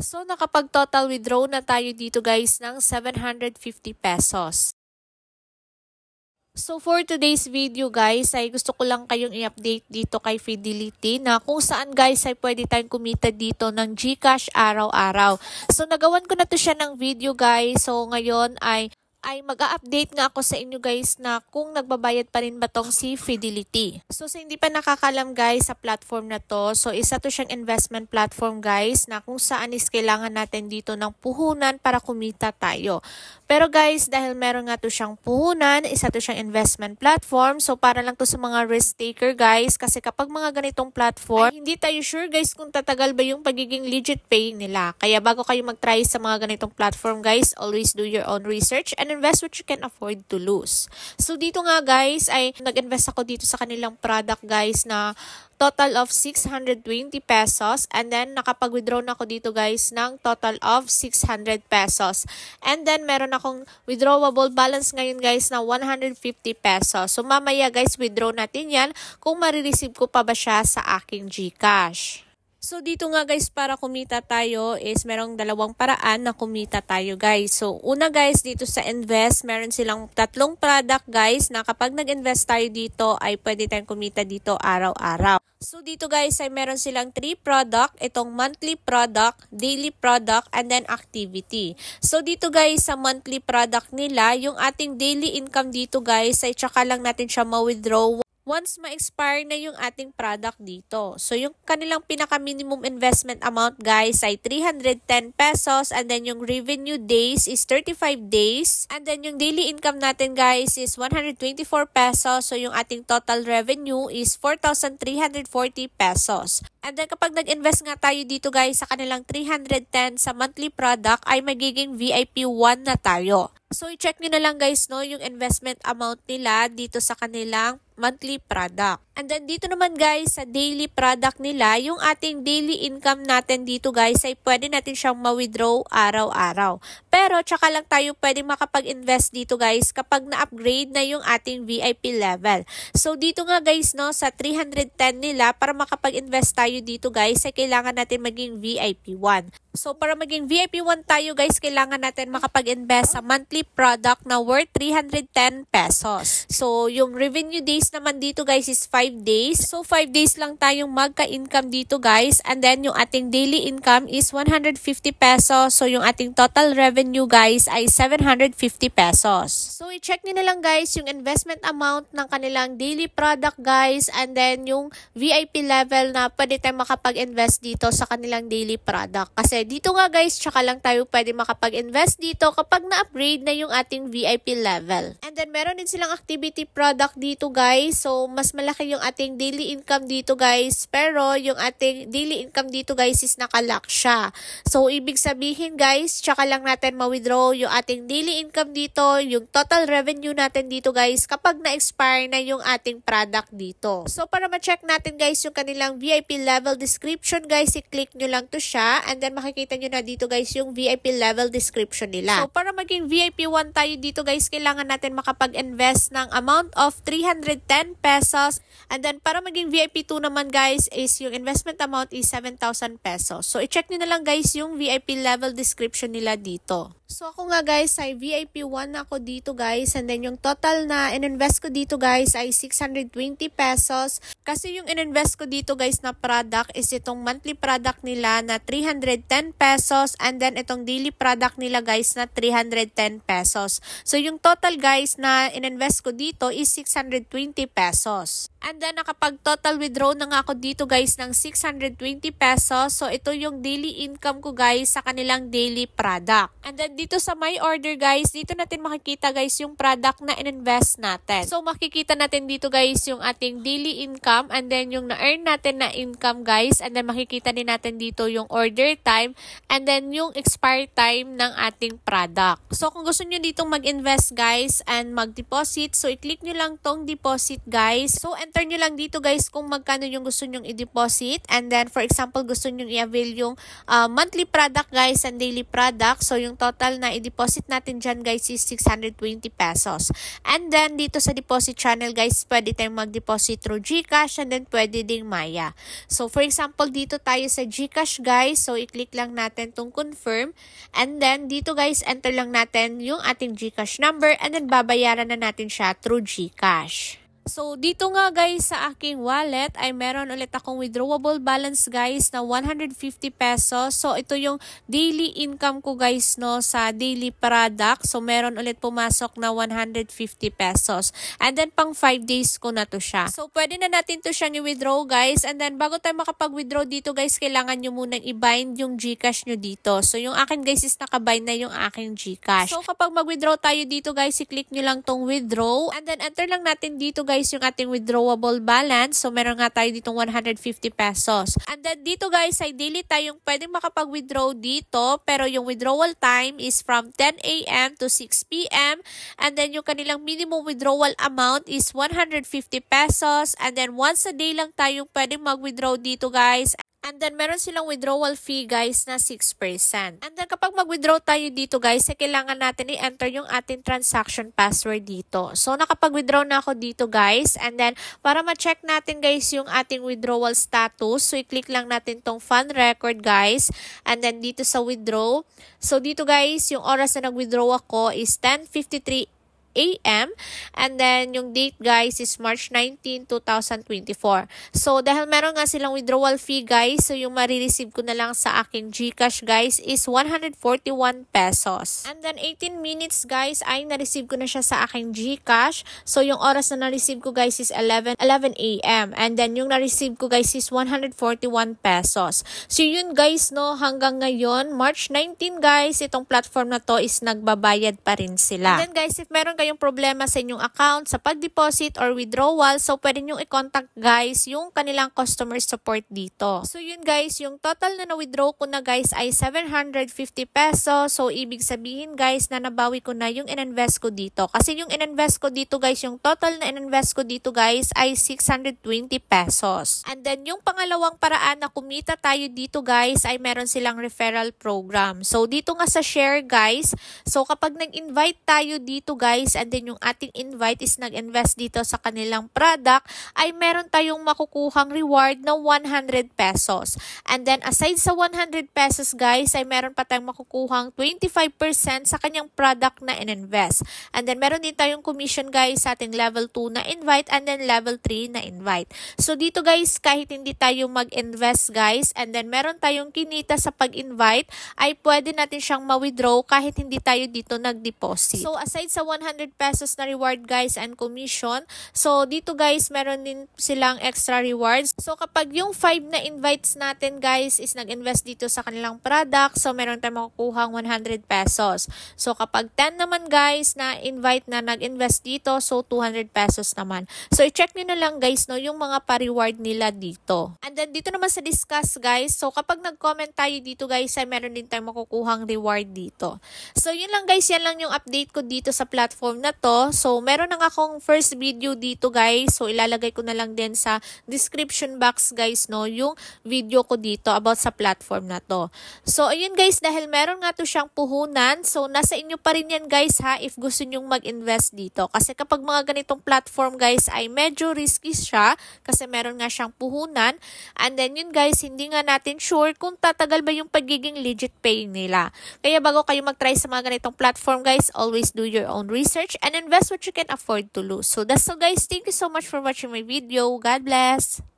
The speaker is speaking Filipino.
So nakapag-total withdraw na tayo dito guys ng 750 pesos. So for today's video guys ay gusto ko lang kayong i-update dito kay Fidelity na kung saan guys ay pwede tayong kumita dito ng GCash araw-araw. So nagawan ko na to siya ng video guys. So ngayon ay mag-a-update nga ako sa inyo guys na kung nagbabayad pa rin ba tong si Fidelity. So sa hindi pa nakakalam guys sa platform na to, so isa to siyang investment platform guys na kung saan is kailangan natin dito ng puhunan para kumita tayo. Pero guys, dahil meron nga to siyang puhunan, isa to siyang investment platform, so para lang to sa mga risk taker guys, kasi kapag mga ganitong platform, ay hindi tayo sure guys kung tatagal ba yung pagiging legit paying nila. Kaya bago kayo mag-try sa mga ganitong platform guys, always do your own research and invest what you can afford to lose. So dito nga guys, ay nag-invest ako dito sa kanilang product guys na total of 620 pesos and then nakapag-withdraw na ako dito guys ng total of 600 pesos. And then meron akong withdrawable balance ngayon guys na 150 pesos. So mamaya guys, withdraw natin yan kung marireceive ko pa ba siya sa aking GCash. So dito nga guys, para kumita tayo is merong dalawang paraan na kumita tayo guys. So una guys, dito sa invest, meron silang tatlong product guys na kapag nag-invest tayo dito ay pwede tayong kumita dito araw-araw. So dito guys ay meron silang 3 product, itong monthly product, daily product, and then activity. So dito guys sa monthly product nila, yung ating daily income dito guys ay tsaka lang natin siya ma-withdraw once ma-expire na yung ating product dito. So, yung kanilang pinaka-minimum investment amount guys ay 310 pesos and then yung revenue days is 35 days. And then yung daily income natin guys is 124 pesos. So, yung ating total revenue is 4,340 pesos. And then kapag nag-invest nga tayo dito guys sa kanilang 310 sa monthly product ay magiging VIP 1 na tayo. So, i-check nyo na lang guys no, yung investment amount nila dito sa kanilang monthly product. And then dito naman guys sa daily product nila, yung ating daily income natin dito guys ay pwede natin siyang ma-withdraw araw-araw. Pero tsaka lang tayo pwede makapag-invest dito guys kapag na-upgrade na yung ating VIP level. So dito nga guys no, sa 310 nila para makapag-invest tayo dito guys ay kailangan natin maging VIP 1. So para maging VIP 1 tayo guys, kailangan natin makapag-invest sa monthly product na worth 310 pesos. So yung revenue days naman dito guys is 5 days. So 5 days lang tayong magka-income dito guys. And then yung ating daily income is 150 pesos. So yung ating total revenue guys ay 750 pesos. So i-check nyo na lang guys yung investment amount ng kanilang daily product guys. And then yung VIP level na pwede tayong makapag-invest dito sa kanilang daily product. Kasi dito nga guys, tsaka lang tayo pwede makapag-invest dito kapag na-upgrade na yung ating VIP level. And then meron din silang activity product dito guys. So mas malaki yung ating daily income dito guys. Pero yung ating daily income dito guys is nakalock siya. So ibig sabihin guys, tsaka lang natin ma-withdraw yung ating daily income dito, yung total revenue natin dito guys kapag na-expire na yung ating product dito. So para ma-check natin guys yung kanilang VIP level description guys, i-click nyo lang to siya and then makikita nyo na dito guys yung VIP level description nila. So para maging VIP 1 tayo dito guys, kailangan natin makapag-invest ng amount of 310 pesos. And then para maging VIP 2 naman guys is yung investment amount is 7,000 pesos. So i-check nyo na lang guys yung VIP level description nila dito. So ako nga guys ay VIP 1 ako dito guys, and then yung total na ininvest ko dito guys ay 620 pesos. Kasi yung ininvest ko dito guys na product is itong monthly product nila na 310 pesos and then itong daily product nila guys na 310 pesos. So yung total guys na ininvest ko dito is 620 pesos. And then nakapag total withdraw na nga ako dito guys ng 620 pesos. So ito yung daily income ko guys sa kanilang daily product. And then dito sa my order guys, dito natin makikita guys yung product na ininvest natin. So makikita natin dito guys yung ating daily income and then yung na-earn natin na income guys. And then makikita din natin dito yung order time and then yung expire time ng ating product. So kung gusto nyo ditong mag-invest guys and mag-deposit, so i-click nyo lang tong deposit guys. So enter nyo lang dito guys kung magkano yung gusto nyong i-deposit. And then for example gusto nyong i-avail yung monthly product guys and daily product. So yung total total na i-deposit natin dyan guys is 620 pesos. And then dito sa deposit channel guys, pwede tayong mag-deposit through GCash and then pwede ding Maya. So for example, dito tayo sa GCash guys. So i-click lang natin tong confirm. And then dito guys, enter lang natin yung ating GCash number and then babayaran na natin siya through GCash. So, dito nga guys sa aking wallet ay meron ulit akong withdrawable balance guys na 150 pesos. So, ito yung daily income ko guys no sa daily product. So, meron ulit pumasok na 150 pesos. And then, pang 5 days ko na to siya. So, pwede na natin to siyang i-withdraw guys. And then, bago tayo makapag-withdraw dito guys, kailangan nyo munang i-bind yung GCash nyo dito. So, yung akin guys is nakabind na yung aking GCash. So, kapag mag-withdraw tayo dito guys, i-click nyo lang tong withdraw. And then, enter lang natin dito guys yung ating withdrawable balance. So, meron nga tayo ditong 150 pesos. And then, dito guys, ay daily tayong pwedeng makapag-withdraw dito. Pero yung withdrawal time is from 10 a.m. to 6 p.m. And then, yung kanilang minimum withdrawal amount is 150 pesos. And then, once a day lang tayong pwedeng mag-withdraw dito guys. And then, meron silang withdrawal fee guys na 6%. And then, kapag mag-withdraw tayo dito guys, kailangan natin i-enter yung ating transaction password dito. So, nakapag-withdraw na ako dito guys. And then, para ma-check natin guys yung ating withdrawal status, so i-click lang natin tong fund record guys. And then, dito sa withdraw. So, dito guys, yung oras na nag-withdraw ako is 10:53 a.m. And then, yung date guys is March 19, 2024. So, dahil meron nga silang withdrawal fee guys, so yung marireceive ko na lang sa aking GCash guys is 141 pesos. And then, 18 minutes guys ay na-receive ko na siya sa aking GCash. So, yung oras na na-receive ko guys is 11 a.m. And then, yung na-receive ko guys is 141 pesos. So, yun guys no, hanggang ngayon, March 19 guys, itong platform na to is nagbabayad pa rin sila. And then guys, if meron kayong problema sa inyong account, sa pag-deposit or withdrawal, so pwede nyo i-contact guys yung kanilang customer support dito. So yun guys, yung total na na-withdraw ko na guys ay 750 pesos. So ibig sabihin guys na nabawi ko na yung in-invest ko dito. Kasi yung in-invest ko dito guys, yung total na in-invest ko dito guys ay 620 pesos. And then yung pangalawang paraan na kumita tayo dito guys ay meron silang referral program. So dito nga sa share guys, so kapag nag-invite tayo dito guys, and then yung ating invite is nag-invest dito sa kanilang product, ay meron tayong makukuhang reward na 100 pesos. And then aside sa 100 pesos guys, ay meron pa tayong makukuhang 25% sa kanyang product na in-invest. And then meron din tayong commission guys sa ating level 2 na invite and then level 3 na invite. So dito guys, kahit hindi tayo mag-invest guys, and then meron tayong kinita sa pag-invite, ay pwede natin siyang ma-withdraw kahit hindi tayo dito nag-deposit. So aside sa 100 pesos na reward guys and commission, so dito guys meron din silang extra rewards. So kapag yung 5 na invites natin guys is nag-invest dito sa kanilang product, so meron tayong makukuhang 100 pesos. So kapag 10 naman guys na invite na nag-invest dito, so 200 pesos naman. So i-check nyo na lang guys no yung mga pa-reward nila dito. And then dito naman sa discuss guys, so kapag nag-comment tayo dito guys ay meron din tayong makukuhang reward dito. So yun lang guys, yan lang yung update ko dito sa platform na to. So, meron na akong first video dito guys. So, ilalagay ko na lang din sa description box guys no, yung video ko dito about sa platform na to. So, ayun guys, dahil meron nga to siyang puhunan. So, nasa inyo pa rin yan guys ha if gusto nyong mag-invest dito. Kasi kapag mga ganitong platform guys ay medyo risky siya kasi meron nga siyang puhunan. And then yun guys, hindi nga natin sure kung tatagal ba yung pagiging legit paying nila. Kaya bago kayo mag-try sa mga ganitong platform guys, always do your own research and invest what you can afford to lose. So that's all guys. Thank you so much for watching my video. God bless.